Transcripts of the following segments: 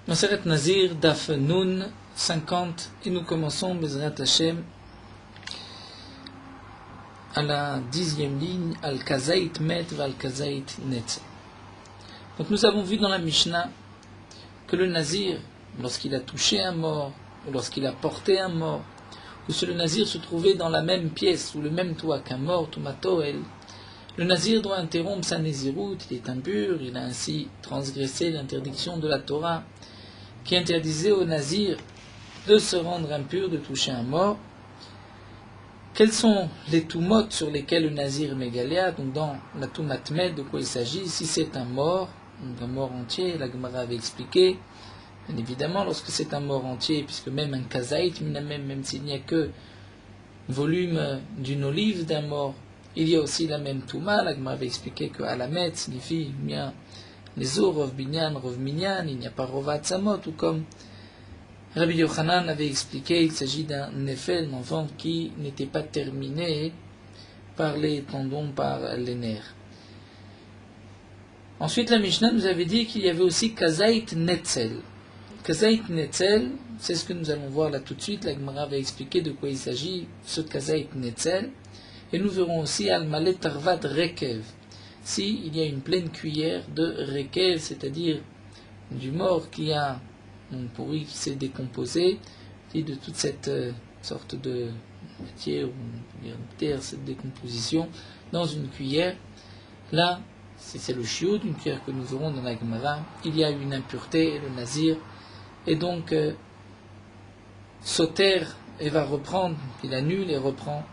Maseret Nazir, Daf Nun 50, et nous commençons Bezrat Hashem à la 10e ligne, Al-Kazait Met Val-Kazait Netze. Donc nous avons vu dans la Mishnah que le Nazir, lorsqu'il a touché un mort, ou lorsqu'il a porté un mort, ou si le Nazir se trouvait dans la même pièce ou le même toit qu'un mort, Toumatoel, le Nazir doit interrompre sa Néziroute, il est impur, il a ainsi transgressé l'interdiction de la Torah qui interdisait au Nazir de se rendre impur, de toucher un mort. Quels sont les toumotes sur lesquels le Nazir mégalia? Donc dans la toumatmed, de quoi il s'agit? Si c'est un mort entier, la Gemara avait expliqué, bien évidemment, lorsque c'est un mort entier, puisque même un kazaït, même s'il n'y a que volume d'une olive d'un mort, il y a aussi la même touma. La Gemara avait expliqué que alamet signifie bien les eaux, rov binyan, rov minyan, il n'y a pas rovat samot, ou comme Rabbi Yochanan avait expliqué, il s'agit d'un nefel, un enfant qui n'était pas terminé par les tendons, par les nerfs. Ensuite, la Mishnah nous avait dit qu'il y avait aussi kazait netzel. Kazait netzel, c'est ce que nous allons voir là tout de suite. La Gemara va expliquer de quoi il s'agit, ce kazait netzel. Et nous verrons aussi al-malet tarvat rekev. Si il y a une pleine cuillère de rekev, c'est-à-dire du mort qui a pourri, qui s'est décomposé, et de toute cette sorte de matière, ou de terre, cette décomposition, dans une cuillère, là, c'est le chioud, une cuillère que nous verrons dans la Gemara, il y a une impureté, et le nazir, et donc sauter et va reprendre, il annule et reprend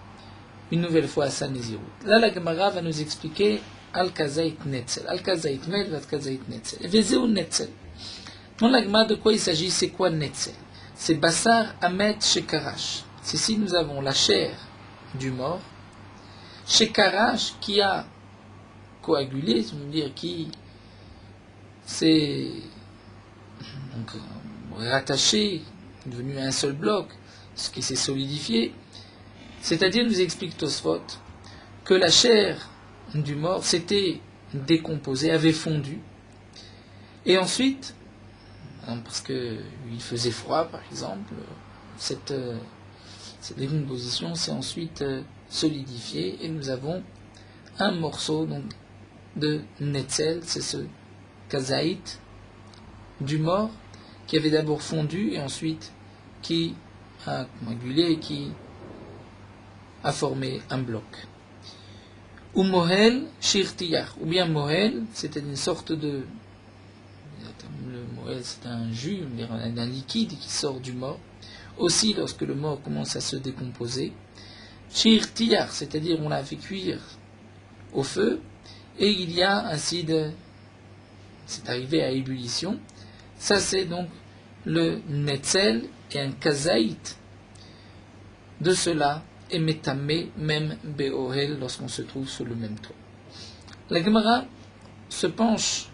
une nouvelle fois sa néziroute. Là, la Gemara va nous expliquer Al-Kazait Netzel. Al-Kazait Med, Al-Kazait Netzel. Vezeu Netzel. Dans la Gemara, de quoi il s'agit? C'est quoi Netzel? C'est Bassar Amet Shekarash. C'est si nous avons la chair du mort, Shekarash qui a coagulé, c'est-à-dire qui s'est rattaché, devenu un seul bloc, ce qui s'est solidifié. C'est-à-dire, nous explique Tosfot, que la chair du mort s'était décomposée, avait fondu, et ensuite, parce qu'il faisait froid par exemple, cette décomposition s'est ensuite solidifiée, et nous avons un morceau donc, de netzel, c'est ce kazaït du mort, qui avait d'abord fondu, et ensuite qui a coagulé, et qui a formé un bloc. Ou mohel shirtiyach, ou bien mohel, c'était une sorte de... Le mohel, c'est un jus, un liquide qui sort du mort. Aussi, lorsque le mort commence à se décomposer. Shirtiyach, c'est-à-dire on l'a fait cuire au feu, et il y a ainsi de... C'est arrivé à ébullition. Ça, c'est donc le netzel et un kazaït de cela, et métamé, même béohel, lorsqu'on se trouve sur le même toit. La Gemara se penche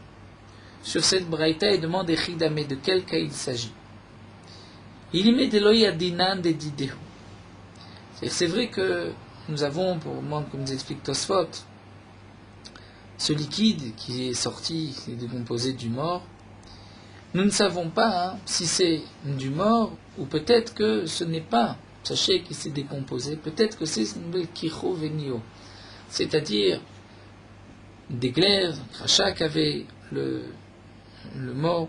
sur cette braïta et demande Echidame de quel cas il s'agit. Il y met de l'oyadinan de didéhu. C'est vrai que nous avons, pour moi, comme nous explique Tosfot, ce liquide qui est sorti, qui est décomposé du mort. Nous ne savons pas si c'est du mort ou peut-être que ce n'est pas. Sachez qu'il s'est décomposé. Peut-être que c'est une nouvelle kicho venio, c'est-à-dire des glaires, crachats qu'avait le mort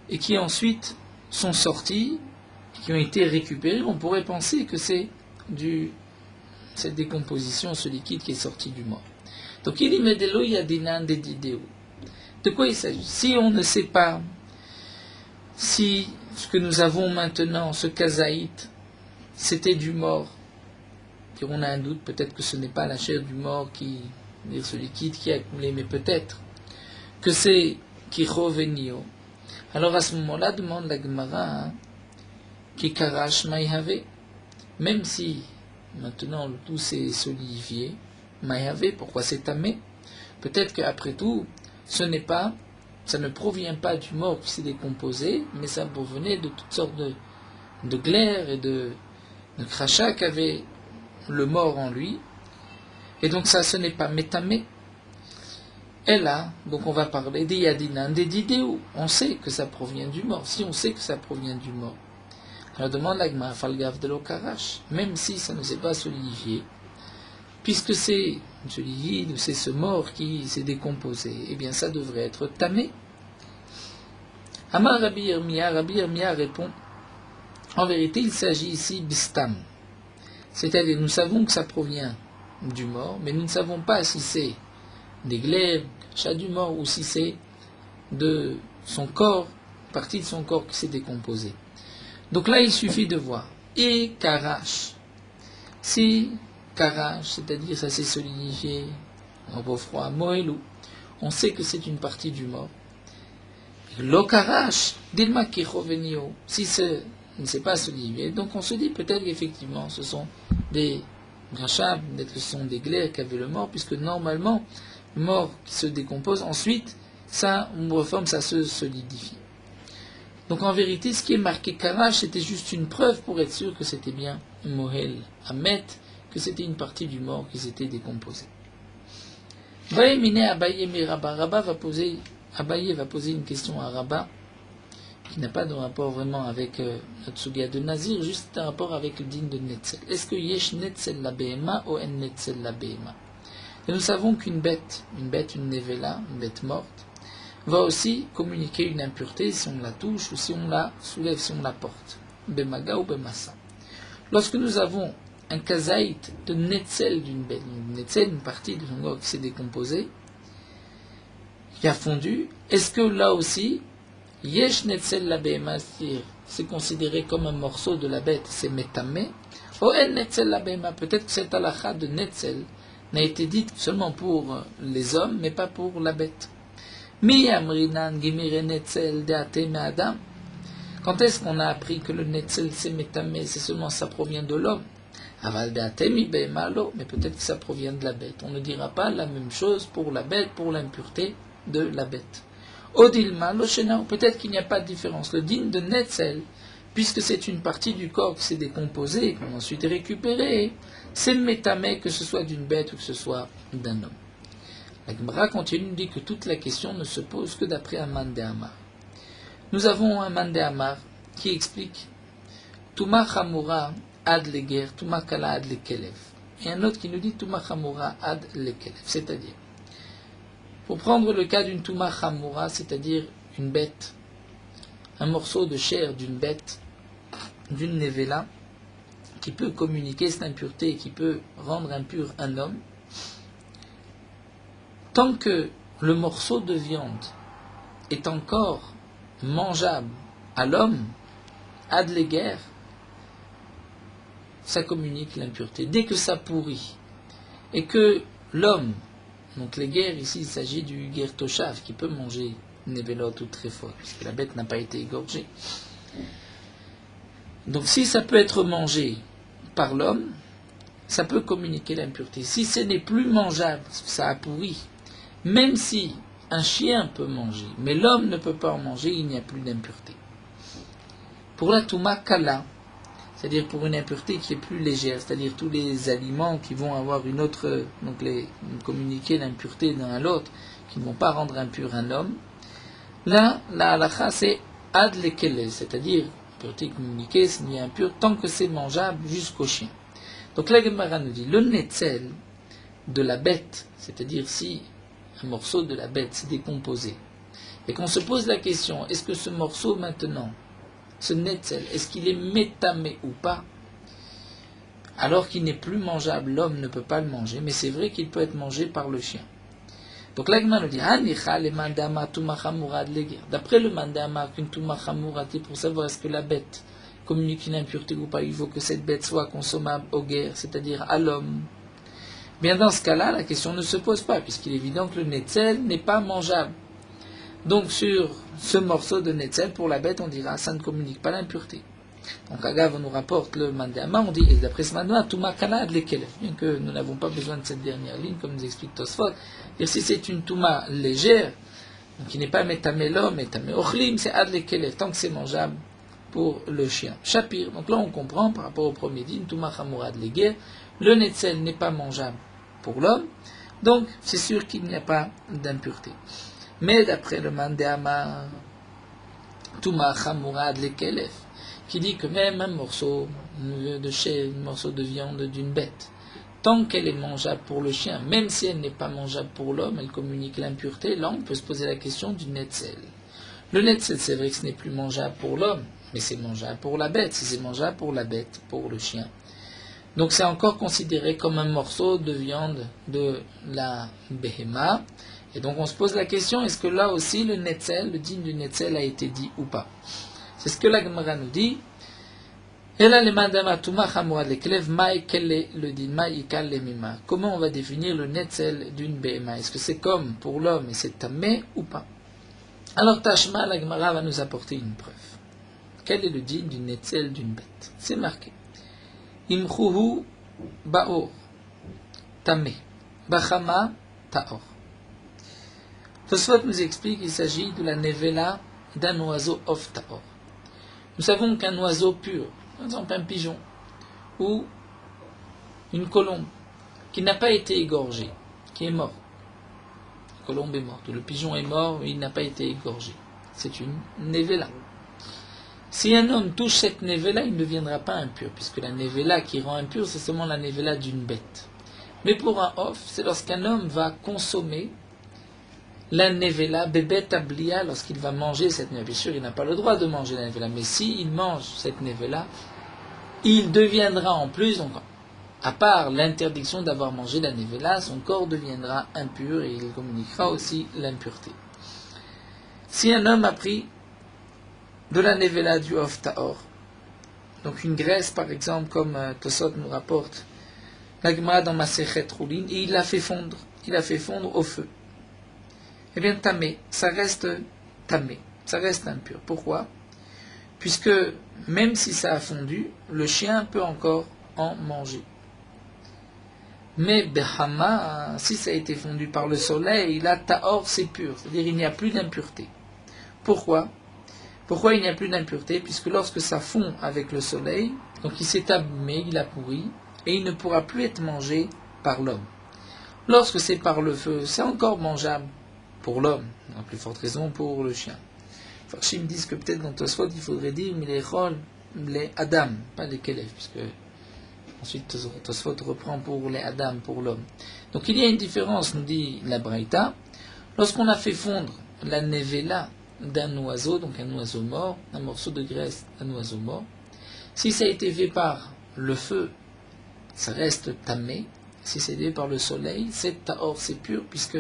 et qui ensuite sont sortis, qui ont été récupérés. On pourrait penser que c'est cette décomposition, ce liquide qui est sorti du mort. Donc il y met de l'eau, il y a des nains, des didéos. De quoi il s'agit? Si on ne sait pas si ce que nous avons maintenant, ce kazaït, c'était du mort, et on a un doute, peut-être que ce n'est pas la chair du mort ce liquide qui a coulé, mais peut-être que c'est kichovenio. Alors à ce moment-là, demande la Gemara, kikarash maïhave, même si maintenant le tout s'est solidifié, maïhave, pourquoi c'est tamé? Peut-être qu'après tout, ça ne provient pas du mort qui s'est décomposé, mais ça provenait de toutes sortes de glaires et de crachats qu'avait le mort en lui. Et donc ça, ce n'est pas métamé. Et là, donc on va parler des yadinan, des didéou. On sait que ça provient du mort. Si on sait que ça provient du mort, alors demande l'agma falgav de l'okarash, même si ça ne s'est pas solidifié, puisque c'est ce liquide, c'est ce mort qui s'est décomposé, eh bien ça devrait être tamé. Amar Rabbi Yirmiyah répond, en vérité il s'agit ici bistam, c'est-à-dire nous savons que ça provient du mort, mais nous ne savons pas si c'est des glaives, chat du mort, ou si c'est de son corps, partie de son corps qui s'est décomposée. Donc là il suffit de voir, et karash, si karash, c'est-à-dire ça s'est solidifié, en beau froid, moelou, on sait que c'est une partie du mort. L'okarash, dilma kichovenio, si ce ne s'est pas solidifié, donc on se dit peut-être qu'effectivement ce sont des rachab, peut-être que ce sont des glaires qu'avait le mort, puisque normalement, le mort qui se décompose, ensuite, ça, on reforme, ça se solidifie. Donc en vérité, ce qui est marqué karash, c'était juste une preuve pour être sûr que c'était bien mohel, amet, que c'était une partie du mort qui s'était décomposée. Abaye va poser une question à Rabba qui n'a pas de rapport vraiment avec notre sugia de Nazir, juste un rapport avec le din de Netzel. Est-ce que yesh Netzel la behema ou en Netzel la behema? Et nous savons qu'une bête, une nevela, une bête morte, va aussi communiquer une impureté si on la touche ou si on la soulève, si on la porte. Bemaga ou bemassa. Lorsque nous avons un kazaït de netzel d'une bête, netzel, une partie de son corps qui s'est décomposée, qui a fondu, est-ce que là aussi, yesh netzel la behema, c'est considéré comme un morceau de la bête, c'est metamé, ou en netzel la behema, peut-être que cette halakha de netzel n'a été dite seulement pour les hommes, mais pas pour la bête. Mi amrinan gimire netzel deate me adam. Quand est-ce qu'on a appris que le netzel c'est metamé, c'est seulement ça provient de l'homme? Aval deate mi behemalo, mais peut-être que ça provient de la bête. On ne dira pas la même chose pour la bête, pour l'impureté de la bête. Odilma loshena, peut-être qu'il n'y a pas de différence. Le din de netzel, puisque c'est une partie du corps qui s'est décomposée, qu'on a ensuite récupérée, c'est métamé que ce soit d'une bête ou que ce soit d'un homme. La Gemara continue, dit que toute la question ne se pose que d'après Aman de Amar. Nous avons Aman de Amar qui explique Tuma Chamura ad leger, Tuma Kala ad lekelev. Et un autre qui nous dit Tuma Chamura ad lekelev. C'est-à-dire, pour prendre le cas d'une Tuma Chamura, c'est-à-dire une bête, un morceau de chair d'une bête, d'une nevela, qui peut communiquer cette impureté et qui peut rendre impur un homme, tant que le morceau de viande est encore mangeable à l'homme, ad leger, ça communique l'impureté. Dès que ça pourrit, et que l'homme, donc les guerres ici, il s'agit du guerre toshav, qui peut manger une névélote ou très forte, puisque la bête n'a pas été égorgée. Donc si ça peut être mangé par l'homme, ça peut communiquer l'impureté. Si ce n'est plus mangeable, parce que ça a pourri, même si un chien peut manger, mais l'homme ne peut pas en manger, il n'y a plus d'impureté. Pour la touma kala, c'est-à-dire pour une impureté qui est plus légère, c'est-à-dire tous les aliments qui vont avoir une autre, donc communiquer l'impureté l'un à l'autre, qui ne vont pas rendre impur un homme, là, la halakha c'est ad lekele, c'est-à-dire impureté communiquée, c'est ni impur, tant que c'est mangeable jusqu'au chien. Donc la Gemara nous dit, le netzel de la bête, c'est-à-dire si un morceau de la bête s'est décomposé, et qu'on se pose la question, est-ce que ce morceau maintenant, ce netzel, est-ce qu'il est métamé ou pas? Alors qu'il n'est plus mangeable, l'homme ne peut pas le manger, mais c'est vrai qu'il peut être mangé par le chien. Donc l'Agma nous dit, d'après le mandama, qu'une touma chamurati, pour savoir est-ce que la bête communique une impureté ou pas, il faut que cette bête soit consommable au guerre, c'est-à-dire à l'homme. Bien dans ce cas-là, la question ne se pose pas, puisqu'il est évident que le netzel n'est pas mangeable. Donc sur ce morceau de netzel, pour la bête, on dira, ça ne communique pas l'impureté. Donc Agav nous rapporte le mandama, on dit, et d'après ce mandama, Touma Kala ad lekelef, bien que nous n'avons pas besoin de cette dernière ligne, comme nous explique Tosfot, et si c'est une Touma légère, donc qui n'est pas métamé l'homme, métamé ochlim, c'est ad lekelef, tant que c'est mangeable pour le chien. Shapir, donc là on comprend, par rapport au premier din, Touma Chamura ad leger, le netzel n'est pas mangeable pour l'homme, Donc, c'est sûr qu'il n'y a pas d'impureté. Mais d'après le Mandéama, Touma Chamourad Lekelef, qui dit que même un morceau de chair, un morceau de viande d'une bête, tant qu'elle est mangeable pour le chien, même si elle n'est pas mangeable pour l'homme, elle communique l'impureté, là on peut se poser la question du netzel. Le netzel, c'est vrai que ce n'est plus mangeable pour l'homme, mais c'est mangeable pour la bête. Si c'est mangeable pour la bête, pour le chien. Donc c'est encore considéré comme un morceau de viande de la behema. Et donc on se pose la question, est-ce que là aussi le netzel, le digne du netzel a été dit ou pas? C'est ce que la Gemara nous dit. Comment on va définir le netzel d'une behema? Est-ce que c'est comme pour l'homme et c'est tamé ou pas? Alors Tashma, la Gemara va nous apporter une preuve. Quel est le digne du netzel d'une bête? C'est marqué. Imchuhu baor, tamé, bachama taor. Tosfot nous explique qu'il s'agit de la nevela d'un oiseau of taor. Nous savons qu'un oiseau pur, par exemple un pigeon, ou une colombe, qui n'a pas été égorgée, qui est mort. La colombe est morte, ou le pigeon est mort, mais il n'a pas été égorgé. C'est une nevela. Si un homme touche cette nevela, il ne deviendra pas impur, puisque la nevela qui rend impur, c'est seulement la nevela d'une bête. Mais pour un off, c'est lorsqu'un homme va consommer la nevela, bébé tablia, lorsqu'il va manger cette nevela. Bien sûr, il n'a pas le droit de manger la nevela, mais s'il mange cette nevela, il deviendra en plus, donc, à part l'interdiction d'avoir mangé la nevela, son corps deviendra impur et il communiquera aussi l'impureté. Si un homme a pris de la nevela du of taor, donc une graisse par exemple, comme Tosot nous rapporte, la Gemara dans Masechet Roulin, et il l'a fait fondre au feu. Eh bien, tamé, ça reste tamé, ça reste impur. Pourquoi? Puisque même si ça a fondu, le chien peut encore en manger. Mais behama, si ça a été fondu par le soleil, là, taor, c'est pur, c'est-à-dire il n'y a plus d'impureté. Pourquoi? Pourquoi il n'y a plus d'impureté? Puisque lorsque ça fond avec le soleil, donc il s'est abîmé, il a pourri, et il ne pourra plus être mangé par l'homme. Lorsque c'est par le feu, c'est encore mangeable pour l'homme, en plus forte raison pour le chien. Farshim disent que peut-être dans Tosfot, il faudrait dire les Adam, pas les Kelef, puisque ensuite Tosfot reprend pour les Adam, pour l'homme. Donc il y a une différence, nous dit la Braïta, lorsqu'on a fait fondre la nevela d'un oiseau, donc un oiseau mort, un morceau de graisse d'un oiseau mort, si ça a été fait par le feu, ça reste tamé. Si c'est fait par le soleil, c'est taor, c'est pur, puisque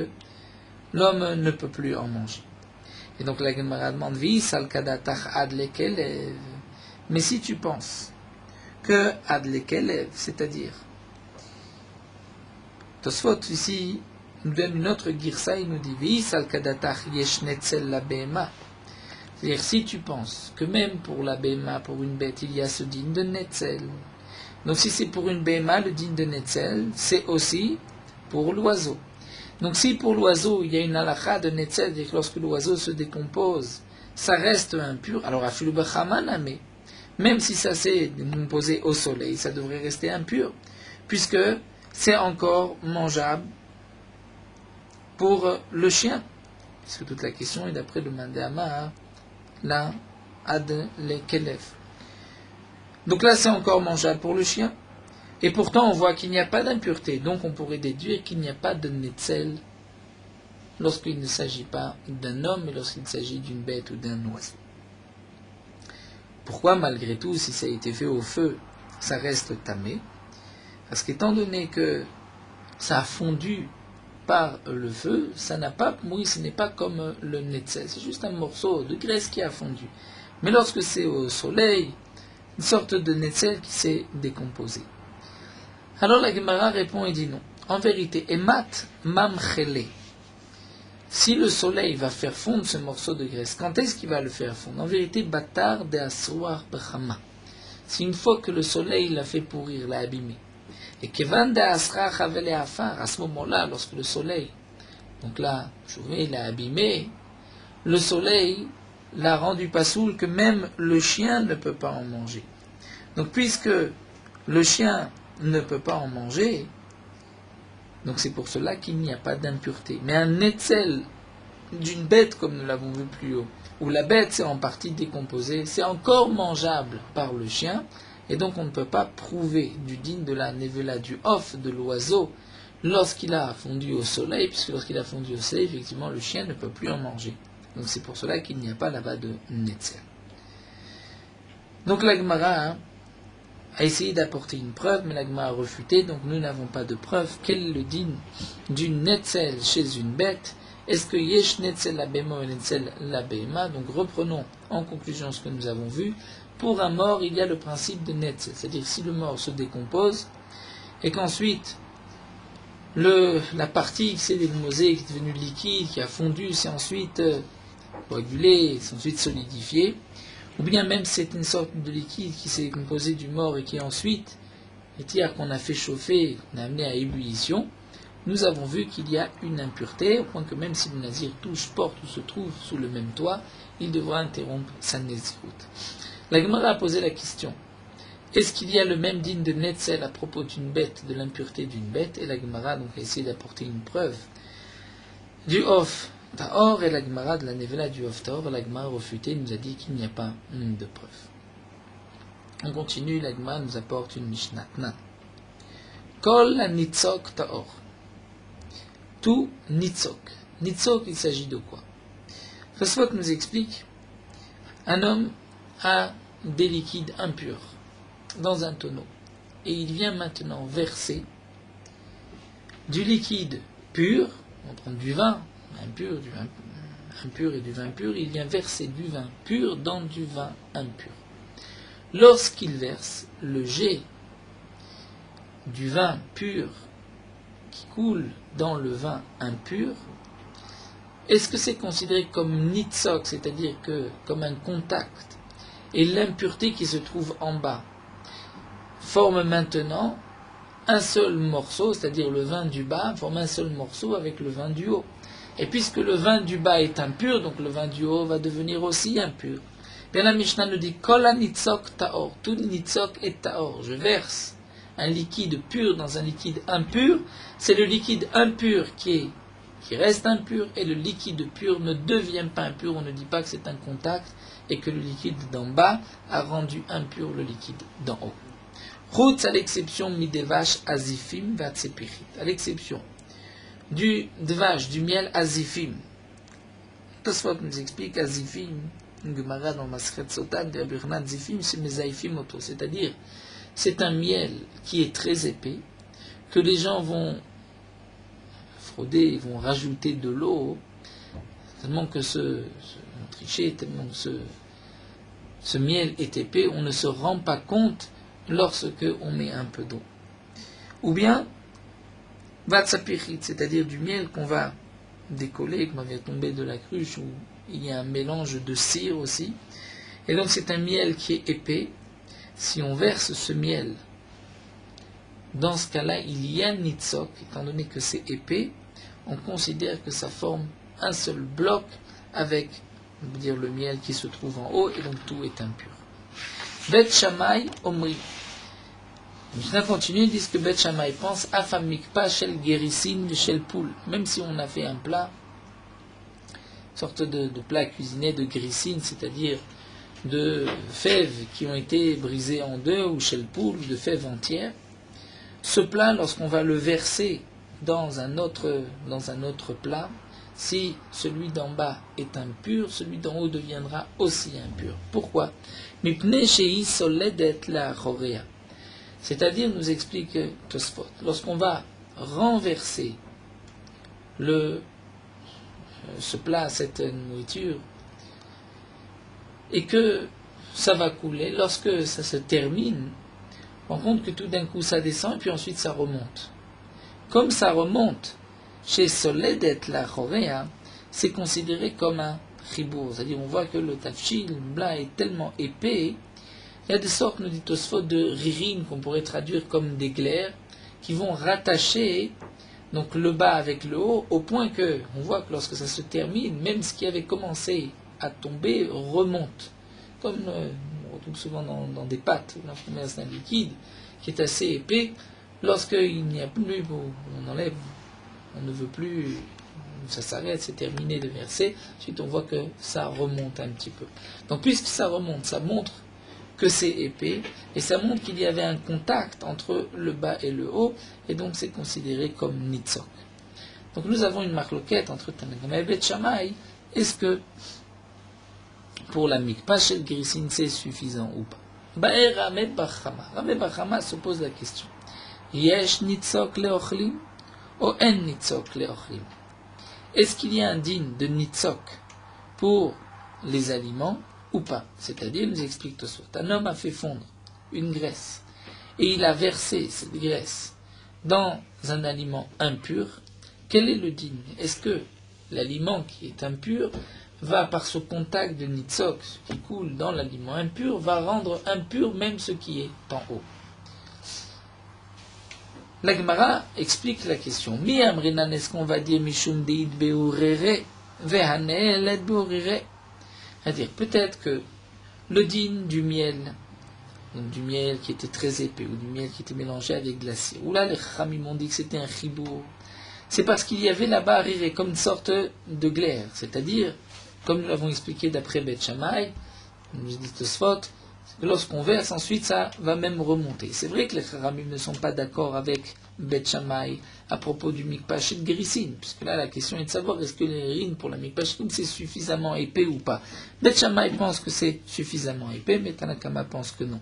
l'homme ne peut plus en manger. Et donc la Gemara demande, mais si tu penses que ad lekelev, c'est-à-dire, Tosfot ici nous donne une autre girsa, il nous dit, c'est-à-dire si tu penses que même pour la béma, pour une bête, il y a ce digne de netzel. Donc si c'est pour une béma, le digne de netzel, c'est aussi pour l'oiseau. Donc si pour l'oiseau, il y a une halakha de netzel, c'est-à-dire que lorsque l'oiseau se décompose, ça reste impur, alors afilu b'chamaname, même si ça s'est décomposé au soleil, ça devrait rester impur, puisque c'est encore mangeable pour le chien. Puisque toute la question est d'après le Mandéama, la ad le kelef. Donc là, c'est encore mangeable pour le chien. Et pourtant, on voit qu'il n'y a pas d'impureté. Donc on pourrait déduire qu'il n'y a pas de netzel lorsqu'il ne s'agit pas d'un homme, mais lorsqu'il s'agit d'une bête ou d'un oiseau. Pourquoi, malgré tout, si ça a été fait au feu, ça reste tamé? Parce qu'étant donné que ça a fondu par le feu, ça n'a pas moui, ce n'est pas comme le netzel, c'est juste un morceau de graisse qui a fondu. Mais lorsque c'est au soleil, une sorte de netzel qui s'est décomposé. Alors la Gemara répond et dit non. En vérité, emat mamchele. Si le soleil va faire fondre ce morceau de graisse, quand est-ce qu'il va le faire fondre? En vérité, batar de asroar bechama. C'est une fois que le soleil l'a fait pourrir, l'a abîmé. Et kevan de asra chavele afar, à ce moment-là, lorsque le soleil, donc là, il l'a abîmé, le soleil l'a rendu pas soul que même le chien ne peut pas en manger. Donc puisque le chien ne peut pas en manger, Donc c'est pour cela qu'il n'y a pas d'impureté. Mais un netzel d'une bête, comme nous l'avons vu plus haut, où la bête s'est en partie décomposée, c'est encore mangeable par le chien, et donc on ne peut pas prouver du digne de la nevela, du off de l'oiseau, lorsqu'il a fondu au soleil, puisque lorsqu'il a fondu au soleil, effectivement, le chien ne peut plus en manger. Donc c'est pour cela qu'il n'y a pas là-bas de netzel. Donc la Gemara a essayé d'apporter une preuve, mais la Gemara a refuté, donc nous n'avons pas de preuve. Quel est le digne d'une netzel chez une bête? Est-ce que yesh netzel la béma ou netzel la béma? Donc reprenons en conclusion ce que nous avons vu. Pour un mort, il y a le principe de netzel, c'est-à-dire si le mort se décompose et qu'ensuite la partie qui s'est décomposée, qui est devenue liquide, qui a fondu, s'est ensuite coagulée, s'est ensuite solidifiée, ou bien même c'est une sorte de liquide qui s'est composé du mort et qui ensuite, c'est-à-dire qu'on a fait chauffer, qu'on a amené à ébullition, nous avons vu qu'il y a une impureté, au point que même si le nazir touche, porte ou se trouve sous le même toit, il devra interrompre sa nézirut. La Gemara a posé la question, est-ce qu'il y a le même digne de netzel à propos d'une bête, de l'impureté d'une bête? Et la Gemara donc a essayé d'apporter une preuve du off Taor, et la Gemara de la Nevela du off Taor. La Gemara refuté nous a dit qu'il n'y a pas de preuve. On continue, la Gemara nous apporte une Mishnah. Kol la nitzok Taor. Tout nitzok. Nitzok, il s'agit de quoi? Tosfot nous explique, un homme a des liquides impurs dans un tonneau, et il vient maintenant verser du liquide pur, on prend du vin impur, du vin impur et du vin pur, il vient verser du vin pur dans du vin impur. Lorsqu'il verse le jet du vin pur qui coule dans le vin impur, est-ce que c'est considéré comme nitzok, c'est-à-dire que comme un contact, et l'impureté qui se trouve en bas forme maintenant un seul morceau, c'est-à-dire le vin du bas forme un seul morceau avec le vin du haut. Et puisque le vin du bas est impur, donc le vin du haut va devenir aussi impur. Bien la Mishnah nous dit Kol nitzok taor, tout nitzok est taor. Je verse un liquide pur dans un liquide impur, c'est le liquide impur qui reste impur, et le liquide pur ne devient pas impur. On ne dit pas que c'est un contact et que le liquide d'en bas a rendu impur le liquide d'en haut. Routz, à l'exception midevash azifim vatsepichit, à l'exception du dvash, du miel azifim. Tosfot nous explique azifim, une Gemara dans Maschet Sotan de Abirnat zifim, c'est mezaifim auto, c'est-à-dire c'est un miel qui est très épais, que les gens vont frauder, vont rajouter de l'eau, tellement que tricher, tellement que ce miel est épais, on ne se rend pas compte lorsque on met un peu d'eau. Ou bien, vatsapichit, c'est-à-dire du miel qu'on va décoller, qu'on va tomber de la cruche, où il y a un mélange de cire aussi. Et donc c'est un miel qui est épais. Si on verse ce miel, dans ce cas-là, il y a nitzok, étant donné que c'est épais, on considère que ça forme un seul bloc avec, on peut dire, le miel qui se trouve en haut, et donc tout est impur. Bet Shammai Omri. Mishnah continue, ils disent que Bet Shammai pense Afam Mikpa Shel Gerisin Shel Poul. Même si on a fait un plat, une sorte de plat cuisiné de grissine, c'est-à-dire de fèves qui ont été brisées en deux, ou Shel Poul, de fèves entières, ce plat, lorsqu'on va le verser dans un autre plat, si celui d'en bas est impur, celui d'en haut deviendra aussi impur. Pourquoi? Mipnei shei soledet la chorea. C'est-à-dire, nous explique Tosfot, lorsqu'on va renverser ce plat, cette nourriture, et que ça va couler, lorsque ça se termine, on rend compte que tout d'un coup ça descend, et puis ensuite ça remonte. Comme ça remonte, chez Soledet la Chorea, c'est considéré comme un chibour. C'est-à-dire, on voit que le tafshil, le blanc, est tellement épais. Il y a des sortes, nous dit Tosfot, de rirines qu'on pourrait traduire comme des glaires, qui vont rattacher donc le bas avec le haut, au point que on voit que lorsque ça se termine, même ce qui avait commencé à tomber remonte. Comme on retrouve souvent dans des pâtes, la première c'est un liquide qui est assez épais, Lorsqu'il n'y a plus, on enlève, on ne veut plus, ça s'arrête, c'est terminé de verser, ensuite on voit que ça remonte un petit peu. Donc puisque ça remonte, ça montre que c'est épais, et ça montre qu'il y avait un contact entre le bas et le haut, et donc c'est considéré comme nitzok. Donc nous avons une marloquette entre Tanakama et Bet Shammai. Est-ce que pour la mikpah shel Grissin c'est suffisant ou pas? Ba'er Ramed Bachama. Ramed Bachama se pose la question. Yesh nitzok leochlim ou en nitzok leochlim? Est-ce qu'il y a un din de nitzok pour les aliments ou pas? C'est-à-dire, nous explique Tosfot, un homme a fait fondre une graisse et il a versé cette graisse dans un aliment impur. Quel est le din? Est-ce que l'aliment qui est impur va, par ce contact de nitzok, ce qui coule dans l'aliment impur, va rendre impur même ce qui est en haut? La Gemara explique la question. Mi amrinan, est-ce qu'on va dire mishum deid beurere vehanel beurere? C'est-à-dire, peut-être que le din du miel, donc du miel qui était très épais, ou du miel qui était mélangé avec glacier, ou là les Chachamim m'ont dit que c'était un chibour, c'est parce qu'il y avait là-bas riré comme une sorte de glaire, c'est-à-dire, comme nous l'avons expliqué d'après Bet Shammai, nous dit Tosfot, lorsqu'on verse, ensuite ça va même remonter. C'est vrai que les Chachamim ne sont pas d'accord avec Bet Shammai à propos du mikpah shel Grissin, puisque là la question est de savoir est-ce que les rines pour la mikpah shel c'est suffisamment épais ou pas. Bet Shammai pense que c'est suffisamment épais, mais Tanakama pense que non.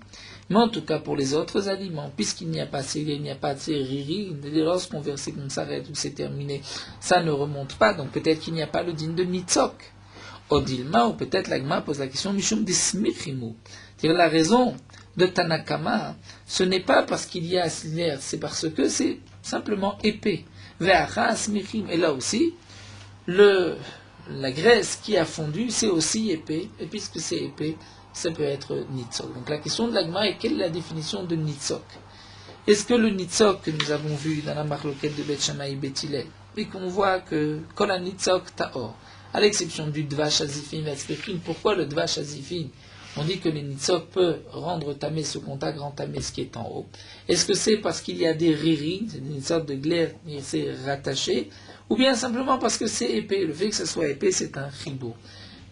Mais en tout cas pour les autres aliments, puisqu'il n'y a pas assez, il n'y a pas assez riri, lorsqu'on verse et qu'on s'arrête ou c'est terminé, ça ne remonte pas, donc peut-être qu'il n'y a pas le din de nitzok. Odilma, ou peut-être l'agma pose la question Mishum dismichimu. C'est-à-dire la raison de Tanakama, ce n'est pas parce qu'il y a l'air, c'est parce que c'est simplement épais. Ve'acha smichim. Et là aussi, la graisse qui a fondu, c'est aussi épais, et puisque c'est épais, ça peut être nitzok. Donc la question de l'agma est quelle est la définition de nitzok? Est-ce que le nitzok que nous avons vu dans la marloquette de Bet Shammai et Bet Hillel, et qu'on voit que kol nitzok ta'or, à l'exception du dvash azifin et atzpechin, pourquoi le dvash azifin? On dit que le nitzok peut rendre tamé ce contact, rend tamé ce qui est en haut. Est-ce que c'est parce qu'il y a des riri, c'est une sorte de glaire, c'est rattaché, ou bien simplement parce que c'est épais? Le fait que ce soit épais, c'est un chibo.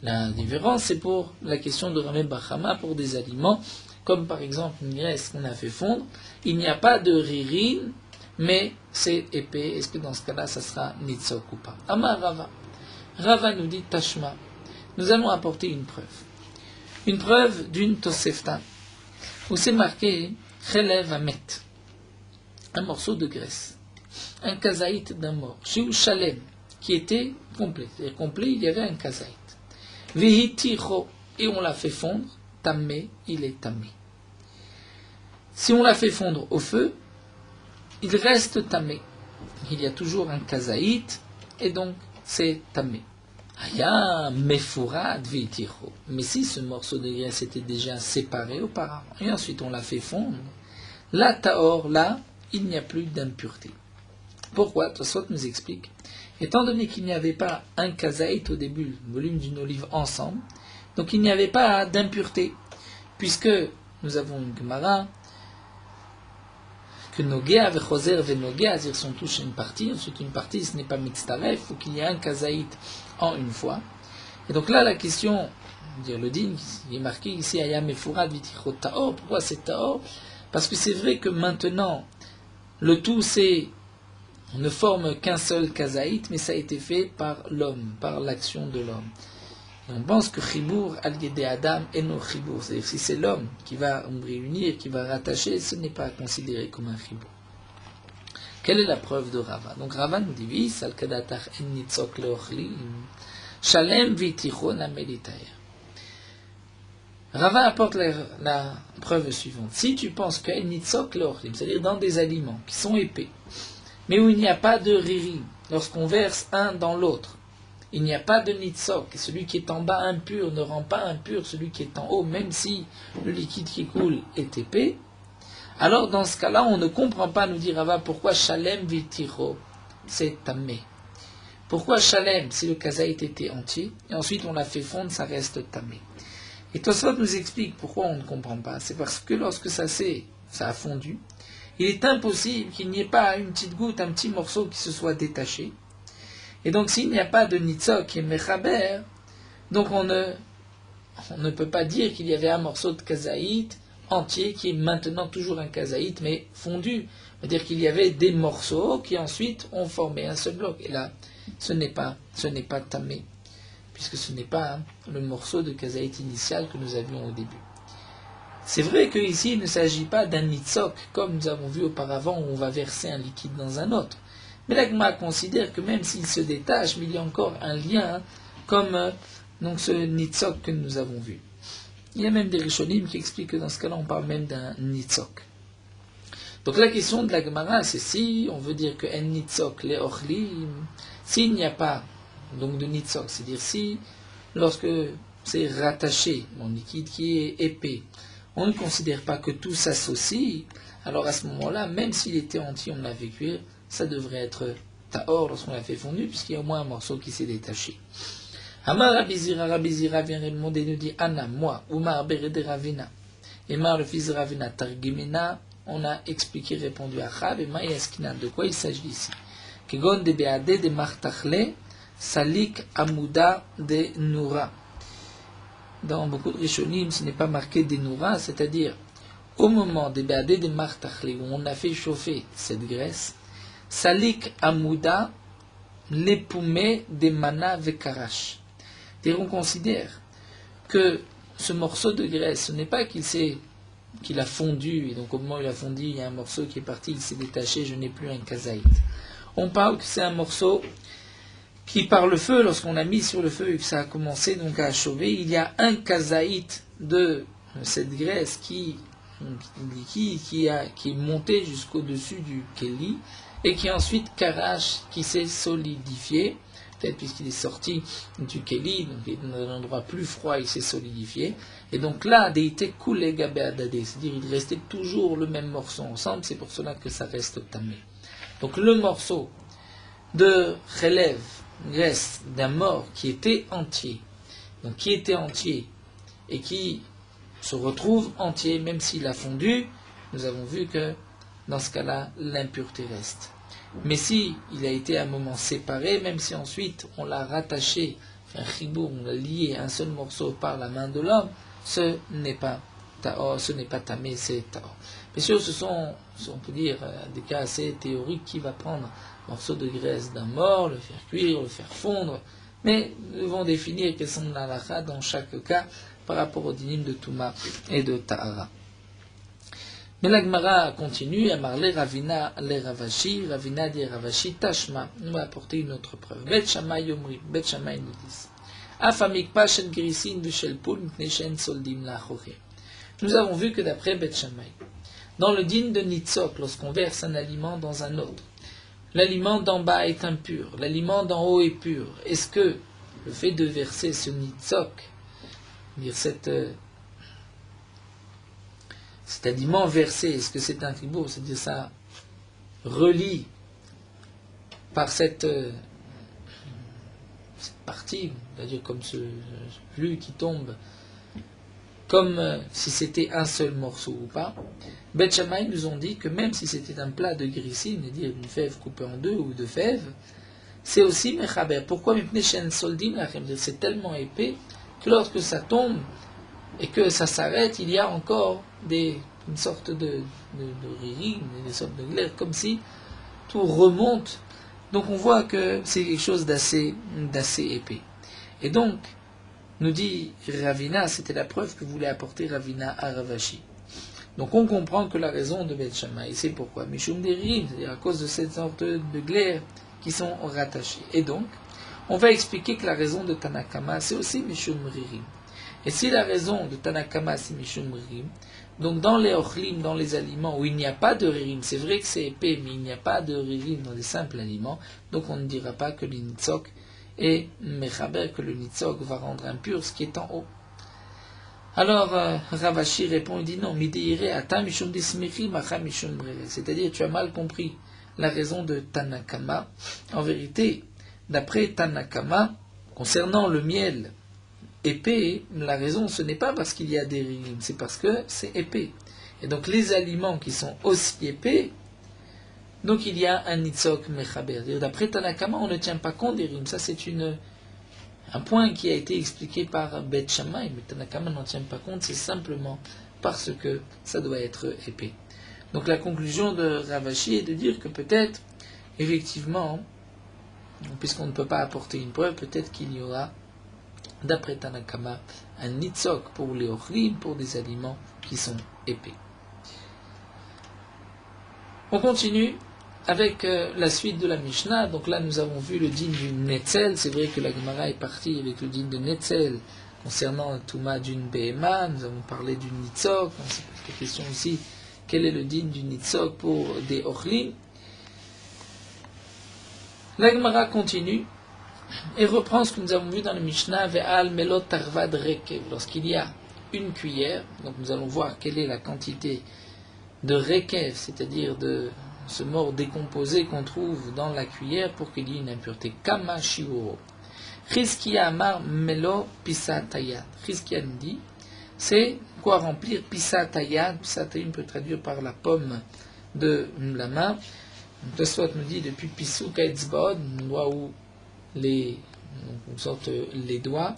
La différence, c'est pour la question de Rameh Bachama pour des aliments, comme par exemple une graisse qu'on a fait fondre. Il n'y a pas de ririne, mais c'est épais. Est-ce que dans ce cas-là, ça sera nitzok ou pas? Amar Rava. Rava nous dit Tashma. Nous allons apporter une preuve. Une preuve d'une Tosefta, où c'est marqué Chelev Amet, un morceau de graisse, un kazaït d'un mort, Shiu Shalem, qui était complet. C'est-à-dire complet, il y avait un kazaït. Vihiticho, et on l'a fait fondre, tamé, il est tamé. Si on l'a fait fondre au feu, il reste tamé. Il y a toujours un kazaït, et donc c'est tamé. Aya mefurad vihiticho. Mais si ce morceau de graisse était déjà séparé auparavant, et ensuite on l'a fait fondre, là, taor, là, il n'y a plus d'impureté. Pourquoi? Tosfot nous explique. Étant donné qu'il n'y avait pas un kazaït au début, le volume d'une olive ensemble, donc il n'y avait pas d'impureté, puisque nous avons une Gemara, que Nogea vechoser venogea, c'est-à-dire si on touche une partie, ensuite une partie, ce n'est pas mitztaref, il faut qu'il y ait un kazaït en une fois. Et donc là, la question, dire le din, il est marqué ici, ayam efurad vitichot taor, pourquoi c'est taor? Parce que c'est vrai que maintenant, le tout ne forme qu'un seul kazaït, mais ça a été fait par l'homme, par l'action de l'homme. Et on pense que Chibour al-Yedé Adam est no Chibour. C'est-à-dire si c'est l'homme qui va réunir, qui va rattacher, ce n'est pas considéré comme un Chibour. Quelle est la preuve de Rava? Donc Rava nous dit, oui, Salkadatar en nitzok leochlim, shalem vitichon amelitaer. Rava apporte la preuve suivante. Si tu penses que en nitzok leochlim, c'est-à-dire dans des aliments qui sont épais, mais où il n'y a pas de riri, lorsqu'on verse un dans l'autre, il n'y a pas de nitzok, et celui qui est en bas impur ne rend pas impur celui qui est en haut, même si le liquide qui coule est épais, alors dans ce cas-là, on ne comprend pas, nous dit Rava, pourquoi Shalem Vitiro, c'est tamé. Pourquoi Shalem, si le kazaït était entier, et ensuite on l'a fait fondre, ça reste tamé. Et Tosfot nous explique pourquoi on ne comprend pas. C'est parce que lorsque ça a fondu, il est impossible qu'il n'y ait pas une petite goutte, un petit morceau qui se soit détaché. Et donc s'il n'y a pas de nitzok qui est mechaber, donc on ne peut pas dire qu'il y avait un morceau de kazaït entier qui est maintenant toujours un kazaït mais fondu. C'est-à-dire qu'il y avait des morceaux qui ensuite ont formé un seul bloc. Et là, ce n'est pas tamé, puisque ce n'est pas le morceau de kazaït initial que nous avions au début. C'est vrai qu'ici, il ne s'agit pas d'un nitzok, comme nous avons vu auparavant, où on va verser un liquide dans un autre. Mais l'Agma considère que même s'il se détache, mais il y a encore un lien, comme donc ce nitzok que nous avons vu. Il y a même des rishonim qui expliquent que dans ce cas-là, on parle même d'un nitzok. Donc la question de la Gemara, c'est si on veut dire que en nitzok les ochlim, s'il n'y a pas donc de nitzok, c'est-à-dire si lorsque c'est rattaché, mon liquide qui est épais, on ne considère pas que tout s'associe, alors à ce moment-là, même s'il était entier, on l'a fait cuire, ça devrait être tahor lorsqu'on l'a fait fondu, puisqu'il y a au moins un morceau qui s'est détaché. Amar Rabizira vient répondre et nous dit Anna, moi, Umar Berede Ravina, et Mar le fils de Ravina Targimena, on a expliqué, répondu à Chab et Maïaskina. De quoi il s'agit ici? Kegon de Beade de Martachle, Salik Amouda de Noura. Dans beaucoup de Rishonim, ce n'est pas marqué des Noura, c'est-à-dire au moment des Beade de Martachle, où on a fait chauffer cette graisse, Salik Amouda, l'époumé de Mana Vekarash. Et on considère que ce morceau de graisse, ce n'est pas qu'il a fondu, et donc au moment où il a fondu, il y a un morceau qui est parti, il s'est détaché, je n'ai plus un kazaït. On parle que c'est un morceau qui, par le feu, lorsqu'on l'a mis sur le feu et que ça a commencé donc à chauffer, il y a un kazaït de cette graisse qui est monté jusqu'au-dessus du keli, et qui ensuite karash, qui s'est solidifié, peut-être puisqu'il est sorti du keli, donc dans un endroit plus froid, il s'est solidifié. Et donc là, déité koulé gabé adadé, c'est-à-dire il restait toujours le même morceau ensemble, c'est pour cela que ça reste tamé. Donc le morceau de relève, graisse d'un mort qui était entier, donc qui était entier et qui se retrouve entier, même s'il a fondu, nous avons vu que dans ce cas-là, l'impureté reste. Mais si il a été à un moment séparé, même si ensuite on l'a rattaché, fait un chibour, on l'a lié à un seul morceau par la main de l'homme, ce n'est pas ta'or, ce n'est pas tamé, c'est ta'or. Bien sûr, ce sont, on peut dire, des cas assez théoriques qui va prendre un morceau de graisse d'un mort, le faire cuire, le faire fondre, mais nous devons définir quels sont les halakha dans chaque cas par rapport aux dinim de Touma et de Tahara. Mais la Gemara continue à parler Ravina le Ravashi, Ravina dit Ravashi, Tashma, nous va apporter une autre preuve. Bet Shammai Yomri, Bet Shammai nous dit Afamik Pashen Grisin Vishel Poul Mkneshen Soldim Lachoche. Nous avons vu que d'après Bet Shammai, dans le din de Nitzok, lorsqu'on verse un aliment dans un autre, l'aliment d'en bas est impur, l'aliment d'en haut est pur. Est-ce que le fait de verser ce Nitzok, dire cet aliment versé, est-ce que c'est un chibour, c'est-à-dire ça relie par cette partie, c'est-à-dire comme ce flux qui tombe, comme si c'était un seul morceau ou pas. Bet Shammai nous ont dit que même si c'était un plat de grissine, c'est-à-dire une fève coupée en deux ou deux fèves, c'est aussi mechaber. Pourquoi c'est tellement épais que lorsque ça tombe et que ça s'arrête, il y a encore une sorte de ririm, des sortes de glaire, comme si tout remonte. Donc on voit que c'est quelque chose d'assez épais. Et donc, nous dit Ravina, c'était la preuve que voulait apporter Ravina à Ravashi. Donc on comprend que la raison de Bet Shammai, c'est pourquoi Mishum Derim, c'est-à-dire à cause de cette sorte de glaire qui sont rattachées. Et donc, on va expliquer que la raison de Tanakama, c'est aussi Mishum Ririm. Et si la raison de Tanakama, c'est Mishum Ririm, donc dans les ochlim, dans les aliments où il n'y a pas de ririm, c'est vrai que c'est épais, mais il n'y a pas de ririm dans les simples aliments, donc on ne dira pas que le nitzok est mechaber, que le nitzok va rendre impur ce qui est en haut. Alors Ravashi répond, il dit non, c'est-à-dire tu as mal compris la raison de Tanakama. En vérité, d'après Tanakama, concernant le miel épais, la raison ce n'est pas parce qu'il y a des ririm, c'est parce que c'est épais. Et donc les aliments qui sont aussi épais, donc il y a un nitzok mechaber. D'après Tanakama, on ne tient pas compte des rimes. Ça c'est un point qui a été expliqué par Bet Shammai, mais Tanakama n'en tient pas compte, c'est simplement parce que ça doit être épais. Donc la conclusion de Ravashi est de dire que peut-être, effectivement, puisqu'on ne peut pas apporter une preuve, peut-être qu'il y aura, d'après Tanakama, un nitzok pour les ochlim, pour des aliments qui sont épais. On continue avec la suite de la Mishnah. Donc là, nous avons vu le din du Netzel. C'est vrai que la Gemara est partie avec le din de Netzel concernant un Touma d'une Behema. Nous avons parlé du Nitzok. On s'est posé la question aussi, quel est le din du Nitzok pour des Ochlim. La Gemara continue et reprend ce que nous avons vu dans la Mishnah, Ve'al melot tarvad rekev. Lorsqu'il y a une cuillère, donc nous allons voir quelle est la quantité de rekev, c'est-à-dire de ce mort décomposé qu'on trouve dans la cuillère pour qu'il y ait une impureté. Kama shiuro. Chizkiya amar melo pisatayad. Chizkiya nous dit, c'est quoi remplir pisatayad. Pisatayad, on peut traduire par la pomme de la main. Tosfot nous dit depuis pisou kaetzbod, doigt où les doigts,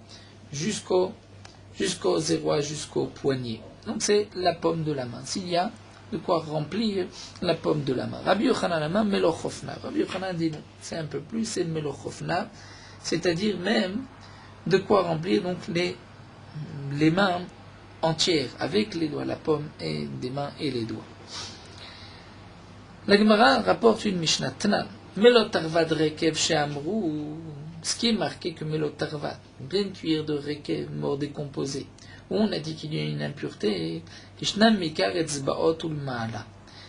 jusqu'au zéro, jusqu'au poignet. Donc c'est la pomme de la main. S'il y a de quoi remplir la pomme de la main. Rabbi Yochanan la main, melochofna. Rabbi Yochanan dit non, c'est un peu plus, c'est melochofna, c'est-à-dire même de quoi remplir donc les mains entières, avec les doigts, la pomme et des mains et les doigts. La Gemara rapporte une Mishnah Tanan. Melotarvad rekev she'amru, ce qui est marqué que melotarvad, une cuillère de rekev mort décomposé, où on a dit qu'il y a une impureté,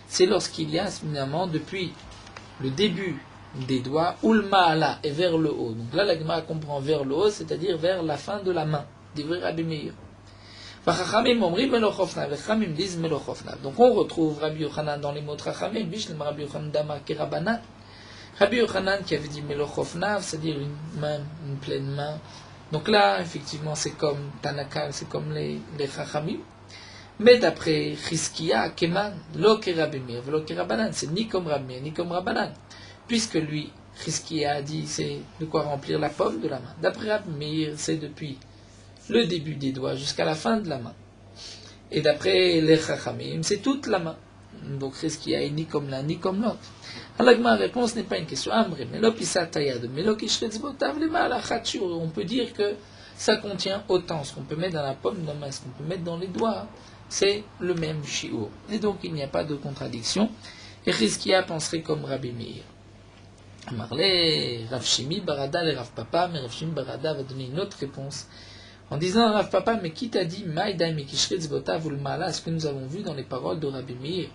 c'est lorsqu'il y a finalement depuis le début des doigts, ulmaala et vers le haut. Donc là, la Gemara comprend vers le haut, c'est-à-dire vers la fin de la main. D'Ivri Rabbi Meir. Disent melochofna. Donc on retrouve Rabbi Yochanan dans les mots Chachamim, Bishlem Rabbi Yochanan Dama Kerabanan. Rabbi Yochanan qui avait dit melochofna, c'est-à-dire une pleine main. Donc là, effectivement, c'est comme Tanaka, c'est comme les Chachamim. Mais d'après Chizkiya, Keman, lo Rabbi Meir, lo Kerabanan, c'est ni comme Rabbi Meir, ni comme Rabbanan. Puisque lui, Chizkiya a dit, c'est de quoi remplir la pomme de la main. D'après Rabbi Meir, c'est depuis le début des doigts jusqu'à la fin de la main. Et d'après les Chachamim, c'est toute la main. Donc Chizkiya est ni comme l'un, ni comme l'autre. Alors ma réponse n'est pas une question. On peut dire que ça contient autant. Ce qu'on peut mettre dans la pomme de la main, ce qu'on peut mettre dans les doigts, c'est le même shiur. Et donc il n'y a pas de contradiction. Et Chizkiya penserait comme Rabbi Meir. Amarle, Rav Shimi Barada, le Rav Papa, mais Rav Shimi Barada va donner une autre réponse. En disant Rav Papa, mais qui t'a dit Maïdaï Mekishret Zbotav ou le Mala, ce que nous avons vu dans les paroles de Rabbi Meir,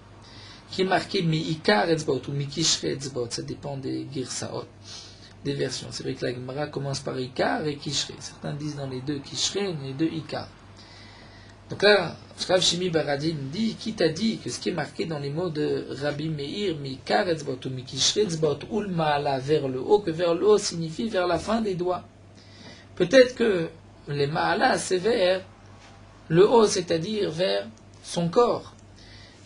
qui est marqué Miikar Etzbot ou Mikishre Etzbot, ça dépend des Girsaot, des versions. C'est vrai que la Gemara commence par Ikar et Kishre. Certains disent dans les deux Kishre et les deux Ikar. Donc là, Rav Shimi Baradim dit, qui t'a dit que ce qui est marqué dans les mots de Rabbi Meir, Miikar Etzbot ou Mikishre Etzbot ou le Mala vers le haut, que vers le haut signifie vers la fin des doigts. Peut-être que les Ma'ala, c'est vers le haut, c'est-à-dire vers son corps.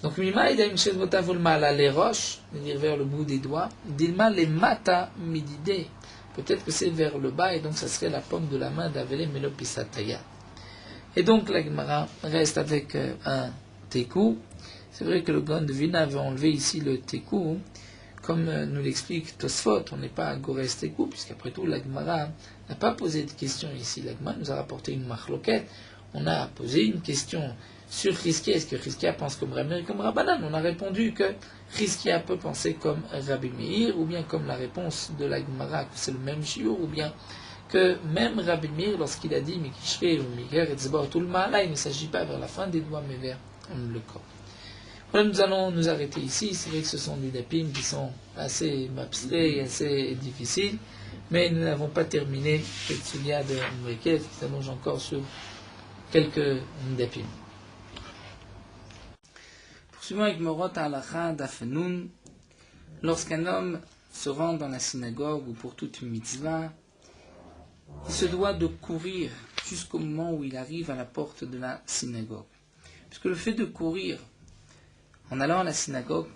Donc, Mima Idaim Shezbotavul Ma'ala, les roches, c'est-à-dire vers le bout des doigts, Dilma les Mata Midide. Peut-être que c'est vers le bas, et donc ça serait la pomme de la main d'Avele Melopisataya. Et donc, la Gemara reste avec un tekou. C'est vrai que le Gaon de Vilna avait enlevé ici le tekou. Comme nous l'explique Tosfot, on n'est pas à Gores tekou, puisqu'après tout, la Gemara n'a pas posé de question ici. La Gemara nous a rapporté une marloquette. On a posé une question sur Chizkiya. Est-ce que Chizkiya pense comme Rabbi Meir, comme Rabbanan? On a répondu que Chizkiya peut penser comme Rabbi Meir, ou bien comme la réponse de la Gemara, que c'est le même shiur, ou bien que même Rabbi Meir, lorsqu'il a dit Mikishre ou Mikher et Zebor tout le Ma'ala, il ne s'agit pas vers la fin des doigts, mais vers le corps. Voilà, nous allons nous arrêter ici. C'est vrai que ce sont des dapim qui sont assez abstraits et assez difficiles, mais nous n'avons pas terminé cette sunya de Moueket, qui s'allonge encore sur quelques dapim. Poursuivons avec Morot Halacha d'Afenoun. Lorsqu'un homme se rend dans la synagogue ou pour toute une mitzvah, il se doit de courir jusqu'au moment où il arrive à la porte de la synagogue. Puisque le fait de courir en allant à la synagogue,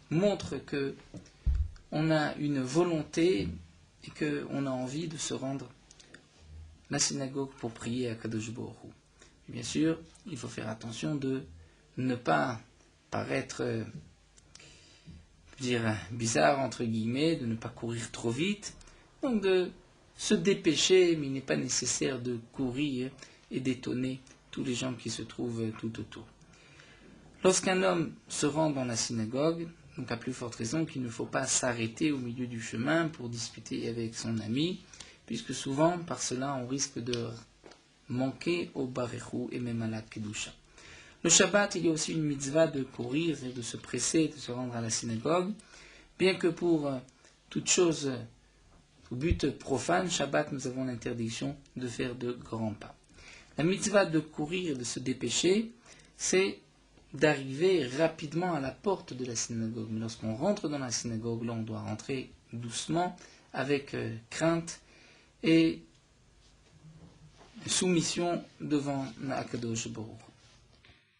montre que on a une volonté et qu'on a envie de se rendre à la synagogue pour prier à Kadosh Baruch Hu. Bien sûr, il faut faire attention de ne pas paraître bizarre entre guillemets, de ne pas courir trop vite, donc de se dépêcher, mais il n'est pas nécessaire de courir et d'étonner tous les gens qui se trouvent tout autour. Lorsqu'un homme se rend dans la synagogue, donc à plus forte raison qu'il ne faut pas s'arrêter au milieu du chemin pour discuter avec son ami, puisque souvent par cela on risque de manquer au Barechou et même à la Kedusha. Le Shabbat, il y a aussi une mitzvah de courir et de se presser, de se rendre à la synagogue, bien que pour toute chose, au but profane, Shabbat, nous avons l'interdiction de faire de grands pas. La mitzvah de courir et de se dépêcher, c'est d'arriver rapidement à la porte de la synagogue. Mais lorsqu'on rentre dans la synagogue, là on doit rentrer doucement, avec crainte et soumission devant Akadosh Baruch Hu.